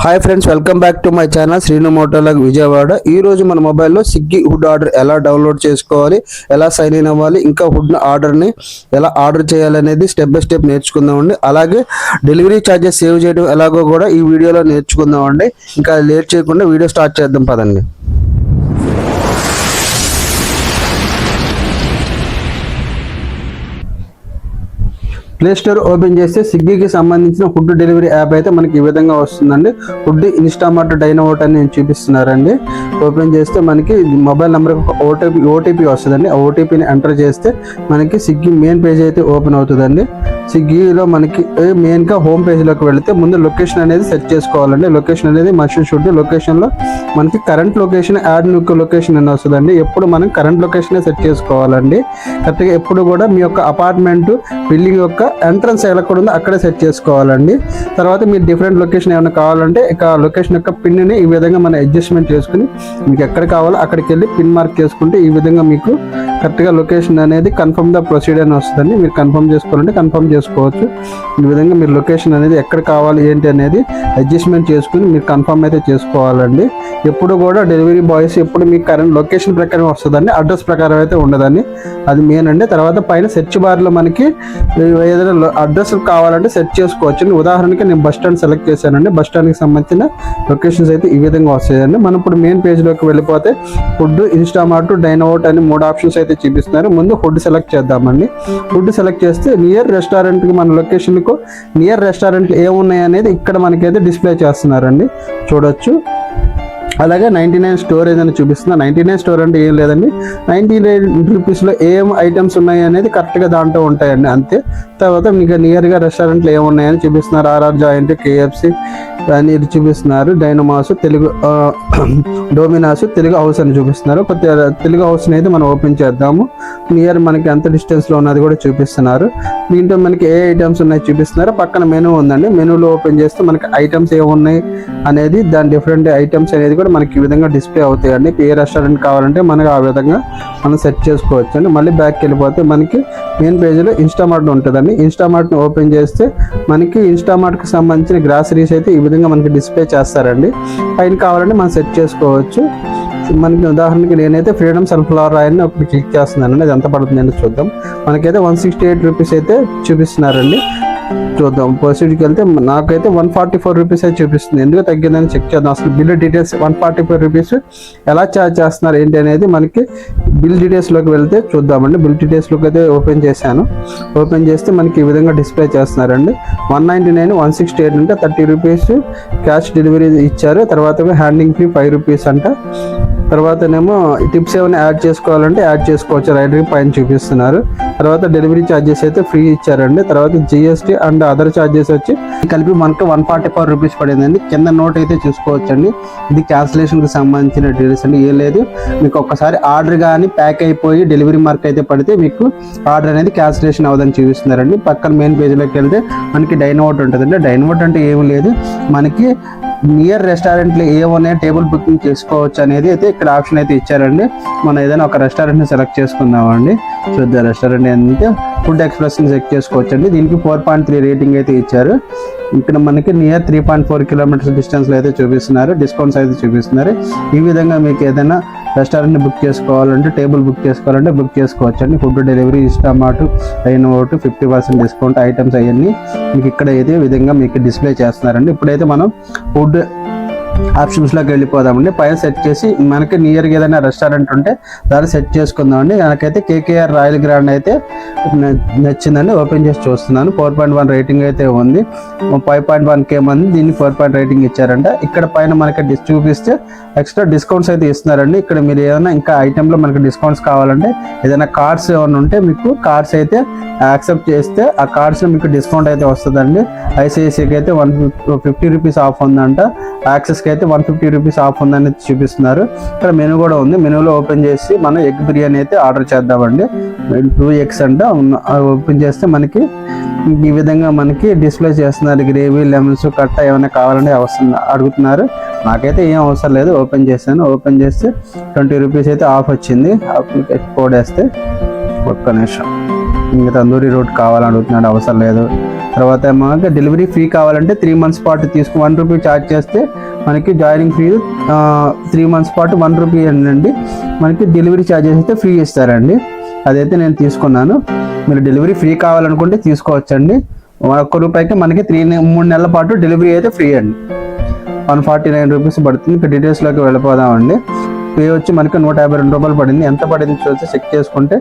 Hi friends, welcome back to my channel Srinu మోటోలాగ్ విజయవాడ. ఈ రోజు మన మొబైల్లో స్విగ్గీ హుడ్ ఆర్డర్ ఎలా డౌన్లోడ్ చేసుకోవాలి, ఎలా సైన్ ఇన్ అవ్వాలి, ఇంకా హుడ్ ఆర్డర్ని ఎలా ఆర్డర్ చేయాలనేది స్టెప్ బై స్టెప్ నేర్చుకుందామండి. అలాగే డెలివరీ ఛార్జెస్ సేవ్ చేయడం ఎలాగో కూడా ఈ వీడియోలో నేర్చుకుందామండి. ఇంకా లేట్ చేయకుండా వీడియో స్టార్ట్ చేద్దాం పదండి. ప్లే స్టోర్ ఓపెన్ చేస్తే స్విగ్గీకి సంబంధించిన ఫుడ్ డెలివరీ యాప్ అయితే మనకి ఈ విధంగా వస్తుందండి. ఫుడ్ ఇన్స్టామార్ట్ డైనోట్ అని నేను చూపిస్తున్నారండి. ఓపెన్ చేస్తే మనకి మొబైల్ నెంబర్కి ఒక ఓటీపీ వస్తుందండి. ఆ ఓటీపీని ఎంటర్ చేస్తే మనకి స్విగ్గీ మెయిన్ పేజ్ అయితే ఓపెన్ అవుతుందండి. స్విగ్గీలో మనకి మెయిన్గా హోమ్ పేజ్లోకి వెళితే ముందు లొకేషన్ అనేది సెట్ చేసుకోవాలండి. లొకేషన్ అనేది మస్ట్ షుడ్. లొకేషన్లో మనకి current location, add new location అని వస్తుందండి. ఎప్పుడు మనం కరెంట్ లొకేషనే సెట్ చేసుకోవాలండి. కరెక్ట్గా ఎప్పుడు కూడా మీ యొక్క అపార్ట్మెంట్ బిల్డింగ్ యొక్క ఎంట్రన్స్ ఎక్కడ ఉందో అక్కడే సెట్ చేసుకోవాలండి. తర్వాత మీరు డిఫరెంట్ లొకేషన్ ఏమైనా కావాలంటే ఇక లొకేషన్ యొక్క పిన్ని ఈ విధంగా మనం అడ్జస్ట్మెంట్ చేసుకుని మీకు ఎక్కడ కావాలో అక్కడికి వెళ్ళి పిన్ మార్క్ చేసుకుంటే ఈ విధంగా మీకు కరెక్ట్గా లొకేషన్ అనేది కన్ఫర్మ్ ద ప్రొసీడర్ అని వస్తుందండి. మీరు కన్ఫర్మ్ చేసుకోవాలంటే కన్ఫర్మ్ చేసుకోవచ్చు. ఈ విధంగా మీరు లొకేషన్ అనేది ఎక్కడ కావాలి ఏంటి అనేది అడ్జస్ట్మెంట్ చేసుకుని మీరు కన్ఫర్మ్ అయితే చేసుకోవాలండి. ఎప్పుడు కూడా డెలివరీ బాయ్స్ ఎప్పుడు మీకు కరెంట్ లొకేషన్ ప్రకారం వస్తుందండి, అడ్రస్ ప్రకారం అయితే ఉండదండి. అది మెయిన్ అండి. తర్వాత పైన సెర్చ్ బార్లో మనకి ఏదైనా అడ్రస్ కావాలంటే సెర్చ్ చేసుకోవచ్చు. ఉదాహరణకి నేను బస్ స్టాండ్ సెలెక్ట్ చేశానండి. బస్ స్టాండ్కి సంబంధించిన లొకేషన్స్ అయితే ఈ విధంగా వస్తాయండి. మనం ఇప్పుడు మెయిన్ పేజ్లోకి వెళ్ళిపోతే ఫుడ్, ఇన్స్టామార్ట్, డైనోట్ అని 3 ఆప్షన్స్ అయితే చూపిస్తున్నారు. ముందు ఫుడ్ సెలెక్ట్ చేద్దామండి. ఫుడ్ సెలెక్ట్ చేస్తే నియర్ రెస్టారెంట్కి మన లొకేషన్కు నియర్ రెస్టారెంట్లు ఏమున్నాయి అనేది ఇక్కడ మనకైతే డిస్ప్లే చేస్తున్నారండి, చూడొచ్చు. అలాగే 99 స్టోరేజ్ అని చూపిస్తున్నా. 99 స్టోర్ అంటే ఏం లేదండి, 99 రూపీస్లో ఏం ఐటమ్స్ ఉన్నాయి అనేది కరెక్ట్గా దాంట్లో ఉంటాయండి, అంతే. తర్వాత మీకు నియర్గా రెస్టారెంట్లు ఏమున్నాయని చూపిస్తున్నారు. ఆర్ఆర్ జాయింట్, కేఎఫ్సి అని చూపిస్తున్నారు. డైనమాస్, తెలుగు డోమినాస్, తెలుగు హౌస్ అని చూపిస్తున్నారు. కొద్దిగా తెలుగు హౌస్ని అయితే మనం ఓపెన్ చేద్దాము. నియర్ మనకి ఎంత డిస్టెన్స్లో ఉన్నది కూడా చూపిస్తున్నారు. దీంట్లో మనకి ఏ ఐటమ్స్ ఉన్నాయి చూపిస్తున్నారు. పక్కన మెనూ ఉందండి. మెనూలో ఓపెన్ చేస్తే మనకి ఐటమ్స్ ఏమున్నాయి అనేది, దాని డిఫరెంట్ ఐటమ్స్ అనేది కూడా మనకి ఈ విధంగా డిస్ప్లే అవుతాయండి. ఏ రెస్టారెంట్ కావాలంటే మనకి ఆ విధంగా మనం సెట్ చేసుకోవచ్చు అండి. మళ్ళీ బ్యాక్కి వెళ్ళిపోతే మనకి మెయిన్ పేజ్లో ఇన్స్టామార్ట్ ఉంటుందండి. ఇన్స్టామార్ట్ని ఓపెన్ చేస్తే మనకి ఇన్స్టామార్ట్కి సంబంధించిన గ్రాసరీస్ అయితే ఈ విధంగా మనకి డిస్ప్లే చేస్తారండి. పైన కావాలంటే మనం సెట్ చేసుకోవచ్చు. మనకి ఉదాహరణకి నేనైతే ఫ్రీడమ్ సన్ఫ్లవర్ ఆయిల్ని ఒకటి క్లిక్ చేస్తున్నానండి. అది ఎంత పడుతుందని చూద్దాం. మనకైతే 168 రూపీస్ అయితే చూపిస్తున్నారండి. చూద్దాం. ప్రొసీడ్కి వెళ్తే నాకైతే 144 రూపీస్ అయితే చూపిస్తుంది. ఎందుకు తగ్గిందని చెక్ చేద్దాం. అసలు బిల్ డీటెయిల్స్ 144 రూపీస్ ఎలా ఛార్జ్ చేస్తున్నారు ఏంటి అనేది మనకి బిల్ డీటెయిల్స్లోకి వెళ్తే చూద్దామండి. బిల్ డీటెయిల్స్లోకి అయితే ఓపెన్ చేశాను. ఓపెన్ చేస్తే మనకి ఈ విధంగా డిస్ప్లే చేస్తున్నారండి. 199, 168 అంటే 30 రూపీస్ క్యాష్ డెలివరీ ఇచ్చారు. తర్వాత హ్యాండింగ్ ఫీ 5 రూపీస్ అంట. తర్వాతనేమో టిప్స్ ఏమైనా యాడ్ చేసుకోవాలంటే యాడ్ చేసుకోవచ్చు. రైడర్ పైన చూపిస్తున్నారు. తర్వాత డెలివరీ ఛార్జెస్ అయితే ఫ్రీ ఇచ్చారండి. తర్వాత జిఎస్టీ అండ్ అదర్ ఛార్జెస్ వచ్చి కలిపి మనకు 144 రూపీస్ పడిందండి. కింద నోట్ అయితే చూసుకోవచ్చండి. ఇది క్యాన్సిలేషన్కి సంబంధించిన డీటెయిల్స్ అండి. ఏం లేదు, మీకు ఒక్కసారి ఆర్డర్ కానీ ప్యాక్ అయిపోయి డెలివరీ మార్క్ అయితే పడితే మీకు ఆర్డర్ అనేది క్యాన్సిలేషన్ అవ్వదని చూపిస్తున్నారండి. పక్కన మెయిన్ పేజ్లోకి వెళ్తే మనకి డైనోట్ ఉంటుందండి. డైనోట్ అంటే ఏం లేదు, మనకి నియర్ రెస్టారెంట్లు ఏమున్నాయో టేబుల్ బుకింగ్ చేసుకోవచ్చు అనేది అయితే ఇక్కడ ఆప్షన్ అయితే ఇచ్చారండి. మనం ఏదైనా ఒక రెస్టారెంట్ని సెలెక్ట్ చేసుకుందామండి. చూద్దాం రెస్టారెంట్ ఏంటంటే ఫుడ్ ఎక్స్ప్రెస్ని సెలెక్ట్ చేసుకోవచ్చు అండి. దీనికి 4.3 రేటింగ్ అయితే ఇచ్చారు. ఇక్కడ మనకి నియర్ 3.4 కిలోమీటర్స్ డిస్టెన్స్లో అయితే చూపిస్తున్నారు. డిస్కౌంట్స్ అయితే చూపిస్తున్నారు. ఈ విధంగా మీకు ఏదైనా రెస్టారెంట్ని బుక్ చేసుకోవాలంటే, టేబుల్ బుక్ చేసుకోవాలంటే బుక్ చేసుకోవచ్చు అండి. Food delivery, Instamart, Dineout, 50% discount items అవన్నీ మీకు ఇక్కడ అయితే విధంగా మీకు డిస్ప్లే చేస్తున్నారండి. ఇప్పుడైతే మనం ఫుడ్ ఆప్షన్స్లోకి వెళ్ళిపోదామండి. పైన సెట్ చేసి మనకి నియర్గా ఏదైనా రెస్టారెంట్ ఉంటే దాన్ని సెట్ చేసుకుందామండి. నాకైతే కేకేఆర్ రాయల్ గ్రాండ్ అయితే నచ్చిందండి. ఓపెన్ చేసి చూస్తున్నాను. 4.1 రేటింగ్ అయితే ఉంది. 5.1K మంది దీన్ని 4 రేటింగ్ ఇచ్చారంట. ఇక్కడ పైన మనకి చూపిస్తే ఎక్స్ట్రా డిస్కౌంట్స్ అయితే ఇస్తున్నారండి. ఇక్కడ మీరు ఏదైనా ఇంకా ఐటెంలో మనకి డిస్కౌంట్స్ కావాలంటే ఏదైనా కార్డ్స్ ఏమైనా ఉంటే మీకు కార్డ్స్ అయితే యాక్సెప్ట్ చేస్తే ఆ కార్డ్స్లో మీకు డిస్కౌంట్ అయితే వస్తుందండి. ఐసిఐసిఐకి అయితే 150 రూపీస్ ఆఫ్ ఉందంట. యాక్సెస్కి అయితే 150 రూపీస్ ఆఫ్ ఉందని చూపిస్తున్నారు. ఇక్కడ మెనూ కూడా ఉంది. మెనూలో ఓపెన్ చేసి మనం ఎగ్ బిర్యానీ అయితే ఆర్డర్ చేద్దామండి. 2 eggs అంట. ఓపెన్ చేస్తే మనకి ఈ విధంగా మనకి డిస్ప్లే చేస్తున్నారు. గ్రేవీ, లెమన్స్, కట్ట ఏమైనా కావాలని అడుగుతున్నారు. నాకైతే ఏం అవసరం లేదు. ఓపెన్ చేశాను. ఓపెన్ చేస్తే 20 రూపీస్ అయితే ఆఫ్ వచ్చింది. అప్లికేషన్ కోడ్ వేస్తే ఒక్క నిమిషం. ఇంకా తందూరి రోటీ కావాలని అడుగుతున్నాడు, అవసరం లేదు. తర్వాత మనకి డెలివరీ ఫ్రీ కావాలంటే 3 months పాటు తీసుకుని 1 రూపీ ఛార్జ్ చేస్తే మనకి జాయినింగ్ ఫీ 3 months పాటు 1 రూపీ అండి. మనకి డెలివరీ ఛార్జెస్ అయితే ఫ్రీ ఇస్తారండి. అదైతే నేను తీసుకున్నాను. మీరు డెలివరీ ఫ్రీ కావాలనుకుంటే తీసుకోవచ్చండి. 1 రూపాయికి మనకి 3 నెలల పాటు డెలివరీ అయితే ఫ్రీ అండి. 149 రూపీస్ పడుతుంది. ఇంకా డీటెయిల్స్లోకి వెళ్ళిపోదామండి. పే వచ్చి మనకి 152 రూపాయలు పడింది. ఎంత పడింది చూస్తే చెక్ చేసుకుంటే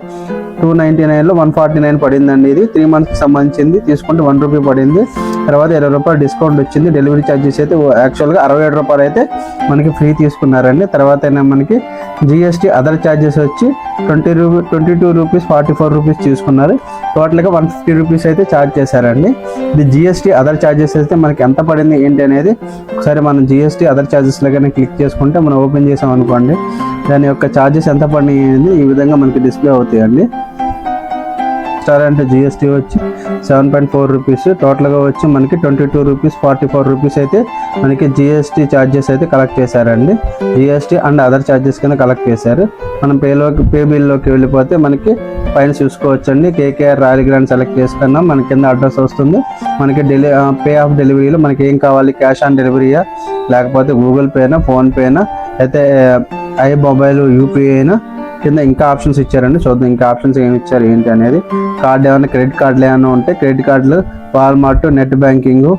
299లో 149 పడిందండి. ఇది 3 months సంబంధించింది. తీసుకుంటే 1 రూపీ పడింది. తర్వాత 20 రూపాయలు డిస్కౌంట్ వచ్చింది. డెలివరీ ఛార్జెస్ అయితే యాక్చువల్గా 67 రూపాయలు అయితే మనకి ఫ్రీ తీసుకున్నారండి. తర్వాత మనకి జిఎస్టీ అదర్ ఛార్జెస్ వచ్చి 22 రూపీస్ 44 రూపీస్ తీసుకున్నారు. టోటల్గా 150 రూపీస్ అయితే ఛార్జ్ చేశారండి. ఇది జిఎస్టీ అదర్ ఛార్జెస్ అయితే మనకి ఎంత పడింది ఏంటి అనేది ఒకసారి మనం జిఎస్టీ అదర్ ఛార్జెస్లోనే క్లిక్ చేసుకుంటే మనం ఓపెన్ చేసాం అనుకోండి, దాని యొక్క ఛార్జెస్ ఎంత పడినాయి అనేది ఈ విధంగా మనకి డిస్ప్లే అవుతాయండి. స్టార్ అంటే జిఎస్టీ వచ్చి 7.4 రూపీస్, టోటల్గా వచ్చి మనకి 22 రూపీస్ 44 రూపీస్ అయితే మనకి జిఎస్టీ ఛార్జెస్ అయితే కలెక్ట్ చేశారండి. జిఎస్టీ అండ్ అదర్ ఛార్జెస్ కింద కలెక్ట్ చేశారు. మనం పే బిల్లోకి వెళ్ళిపోతే మనకి పైన చూసుకోవచ్చండి. కేకేఆర్ రాయల్ గ్రాండ్ సెలెక్ట్ చేసుకున్నాం. మన కింద అడ్రస్ వస్తుంది. మనకి పే ఆఫ్ డెలివరీలో మనకి ఏం కావాలి, క్యాష్ ఆన్ డెలివరీయా లేకపోతే గూగుల్ పేనా ఫోన్పేనా అయితే ఐ మొబైల్ యూపీఐ అయినా కింద ఇంకా ఆప్షన్స్ ఇచ్చారండి. చూద్దాం ఇంకా ఆప్షన్స్ ఏమి ఇచ్చారు ఏంటి అనేది. కార్డు ఏమైనా క్రెడిట్ కార్డులు ఏమైనా ఉంటే క్రెడిట్ కార్డులు, వాల్మార్ట్, నెట్ బ్యాంకింగ్,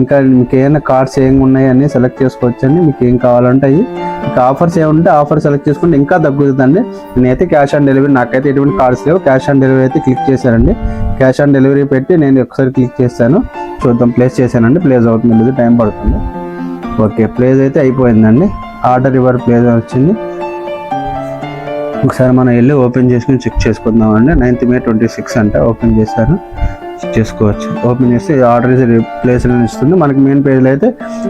ఇంకా మీకు ఏమైనా కార్డ్స్ ఏమి ఉన్నాయి అని సెలెక్ట్ చేసుకోవచ్చండి. మీకు ఏం కావాలంటే అవి ఇంకా ఆఫర్స్ ఏముంటే ఆఫర్ సెలెక్ట్ చేసుకుంటే ఇంకా తగ్గుతుందండి. నేనైతే క్యాష్ ఆన్ డెలివరీ, నాకైతే ఎటువంటి కార్డ్స్ లేవు. క్యాష్ ఆన్ డెలివరీ అయితే క్లిక్ చేశానండి. క్యాష్ ఆన్ డెలివరీ పెట్టి నేను ఒకసారి క్లిక్ చేశాను. చూద్దాం ప్లేస్ చేశానండి. ప్లేస్ అవుతుంది, ఇది టైం పడుతుంది. ఓకే, ప్లేస్ అయితే అయిపోయిందండి. ఆర్డర్ రివర్ ప్లేస్ వచ్చింది. ఒకసారి మనం వెళ్ళి ఓపెన్ చేసుకుని చెక్ చేసుకుందాం అండి. 9th May 26 అంటే ఓపెన్ చేశాను, చెక్ చేసుకోవచ్చు. ఓపెన్ చేస్తే ఆర్డర్ ప్లేస్ అని ఇస్తుంది. మనకి మెయిన్ పేజ్లో అయితే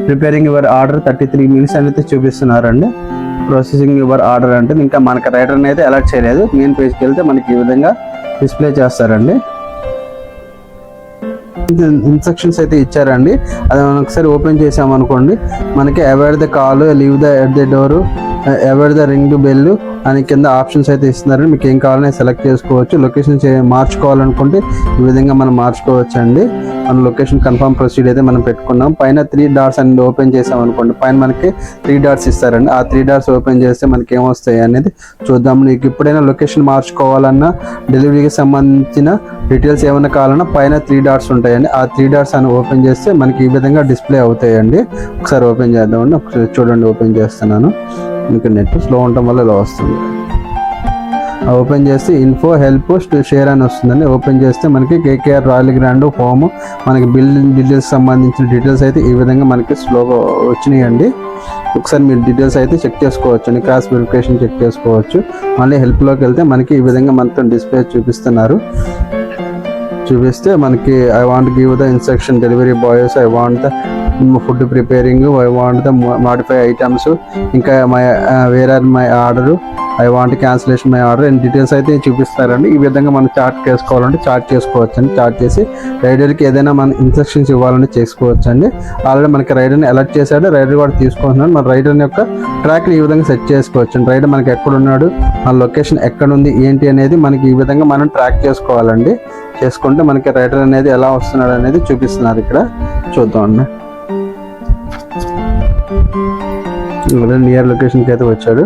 ప్రిపేరింగ్ యువర్ ఆర్డర్ 33 minutes అనేది చూపిస్తున్నారండి. ప్రాసెసింగ్ యువర్ ఆర్డర్ అంటే ఇంకా మనకి రైటర్ని అయితే అలర్ట్ చేయలేదు. మెయిన్ పేజ్కి వెళ్తే మనకి ఈ విధంగా డిస్ప్లే చేస్తారండి. ఇన్స్ట్రక్షన్స్ అయితే ఇచ్చారండి. అది మనం ఒకసారి ఓపెన్ చేసామనుకోండి, మనకి avoid the call, leave the at the door, avoid the ring bell అని కింద ఆప్షన్స్ అయితే ఇస్తున్నారండి. మీకు ఏం కావాలని సెలెక్ట్ చేసుకోవచ్చు. లొకేషన్ మార్చుకోవాలనుకుంటే ఈ విధంగా మనం మార్చుకోవచ్చు అండి. మన లొకేషన్ కన్ఫర్మ్ ప్రొసీడ్ అయితే మనం పెట్టుకున్నాం. పైన 3 dots అనేది ఓపెన్ చేసాం అనుకోండి, పైన మనకి 3 dots ఇస్తారండి. ఆ 3 dots ఓపెన్ చేస్తే మనకి ఏమొస్తాయి అనేది చూద్దాం. నీకు ఎప్పుడైనా లొకేషన్ మార్చుకోవాలన్నా, డెలివరీకి సంబంధించిన డీటెయిల్స్ ఏమైనా కావాలన్నా పైన 3 dots ఉంటాయండి. ఆ 3 dots అని ఓపెన్ చేస్తే మనకి ఈ విధంగా డిస్ప్లే అవుతాయండి. ఒకసారి ఓపెన్ చేద్దామండి. ఒకసారి చూడండి, ఓపెన్ చేస్తున్నాను. మీకు నెట్ స్లో ఉండటం వల్ల ఇలా వస్తుంది. ఓపెన్ చేస్తే ఇన్ఫో హెల్ప్ షేర్ అని వస్తుందండి. ఓపెన్ చేస్తే మనకి కేకేఆర్ రాయల్ గ్రాండ్ హోమ్ మనకి బిల్డింగ్ డీటెయిల్స్ సంబంధించిన డీటెయిల్స్ అయితే ఈ విధంగా మనకి స్లోగా వచ్చినాయండి. ఒకసారి మీరు డీటెయిల్స్ అయితే చెక్ చేసుకోవచ్చు అండి. క్రాస్ వెరిఫికేషన్ చెక్ చేసుకోవచ్చు. మళ్ళీ హెల్ప్లోకి వెళ్తే మనకి ఈ విధంగా మనతో డిస్ప్లే చూపిస్తే మనకి I want give the instruction delivery boys, I want the food preparing, I want the modify items, ఇంకా where are my order, I want cancellation my order and details అయితే చూపిస్తారండి. ఈ విధంగా మనం చార్ట్ చేసుకోవాలంటే చార్ట్ చేసుకోవచ్చు అండి. చార్ట్ చేసి రైడర్కి ఏదైనా మన ఇన్స్ట్రక్షన్స్ ఇవ్వాలంటే చేసుకోవచ్చు అండి. ఆల్రెడీ మనకి రైడర్ని అలర్ట్ చేశాడు, రైడర్ కూడా తీసుకుంటున్నాడు. మన రైడర్ యొక్క ట్రాక్ని ఈ విధంగా సెట్ చేసుకోవచ్చు అండి. రైడర్ మనకి ఎక్కడ ఉన్నాడు, మన లొకేషన్ ఎక్కడ ఉంది ఏంటి అనేది మనకి ఈ విధంగా మనం ట్రాక్ చేసుకోవాలండి. చేసుకుంటే మనకి రైడర్ అనేది ఎలా వస్తున్నాడు అనేది చూపిస్తున్నారు. ఇక్కడ చూద్దాం అండి. నియర్ లొకేషన్కి అయితే వచ్చాడు.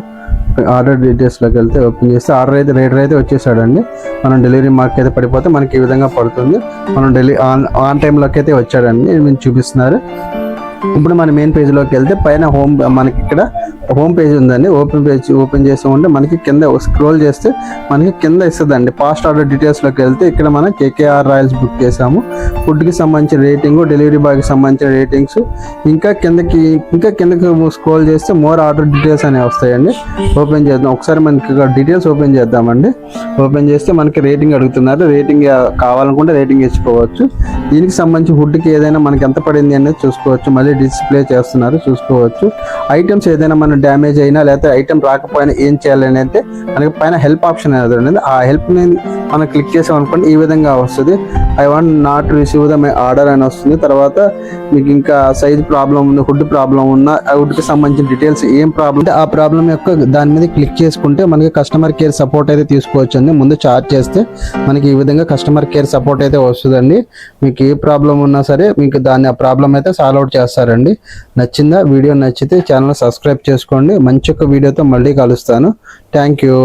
ఆర్డర్ డీటెయిల్స్లోకి వెళ్తే ఓపెన్ చేస్తే రైడర్ అయితే వచ్చేసాడండి. మనం డెలివరీ మార్క్ అయితే పడిపోతే మనకి ఈ విధంగా పడుతుంది. మనం ఆన్ టైంలోకి అయితే వచ్చాడండి, మీరు చూపిస్తున్నారు. ఇప్పుడు మన మెయిన్ పేజ్లోకి వెళ్తే పైన మనకి ఇక్కడ హోమ్ పేజ్ ఉందండి. ఓపెన్ చేసి ఉంటే మనకి కింద స్క్రోల్ చేస్తే మనకి కింద ఇస్తుందండి. పాస్ట్ ఆర్డర్ డీటెయిల్స్లోకి వెళ్తే ఇక్కడ మనం కేకేఆర్ రాయల్స్ బుక్ చేసాము. ఫుడ్కి సంబంధించిన రేటింగ్, డెలివరీ బాయ్కి సంబంధించిన రేటింగ్స్, ఇంకా కిందకి స్క్రోల్ చేస్తే మోర్ ఆర్డర్ డీటెయిల్స్ అనేవి వస్తాయండి. ఓపెన్ చేద్దాం ఒకసారి. మనకి డీటెయిల్స్ ఓపెన్ చేద్దామండి. ఓపెన్ చేస్తే మనకి రేటింగ్ అడుగుతున్నారు. రేటింగ్ కావాలనుకుంటే రేటింగ్ ఇచ్చుకోవచ్చు. దీనికి సంబంధించి ఫుడ్కి ఏదైనా మనకి ఎంత పడింది అనేది చూసుకోవచ్చు. మళ్ళీ మళ్ళీ డిస్ప్లే చేస్తున్నారు, చూసుకోవచ్చు. ఐటమ్స్ ఏదైనా మన డ్యామేజ్ అయినా లేకపోతే ఐటమ్ రాకపోయినా ఏం చేయాలని అయితే మనకి పైన హెల్ప్ ఆప్షన్ అనేది ఉంది. ఆ హెల్ప్ని మనం క్లిక్ చేసాం అనుకోండి, ఈ విధంగా వస్తుంది. I want not receive the my order అని వస్తుంది. తర్వాత మీకు ఇంకా సైజ్ ప్రాబ్లం ఉంది, హుడ్ ప్రాబ్లం ఉన్న, హుడ్కి సంబంధించిన డీటెయిల్స్ ఏం ప్రాబ్లం ఉంటే ఆ ప్రాబ్లం యొక్క దాని మీద క్లిక్ చేసుకుంటే మనకి కస్టమర్ కేర్ సపోర్ట్ అయితే తీసుకోవచ్చు అండి. ముందు చార్జ్ చేస్తే మనకి ఈ విధంగా కస్టమర్ కేర్ సపోర్ట్ అయితే వస్తుందండి. మీకు ఏ ప్రాబ్లం ఉన్నా సరే మీకు దాన్ని ఆ ప్రాబ్లం అయితే సాల్వ్ అవుట్ చేస్తారండి. నచ్చిందా? వీడియో నచ్చితే ఛానల్ సబ్స్క్రైబ్ చేసుకోండి. మంచి ఒక వీడియోతో మళ్ళీ కలుస్తాను. Thank you.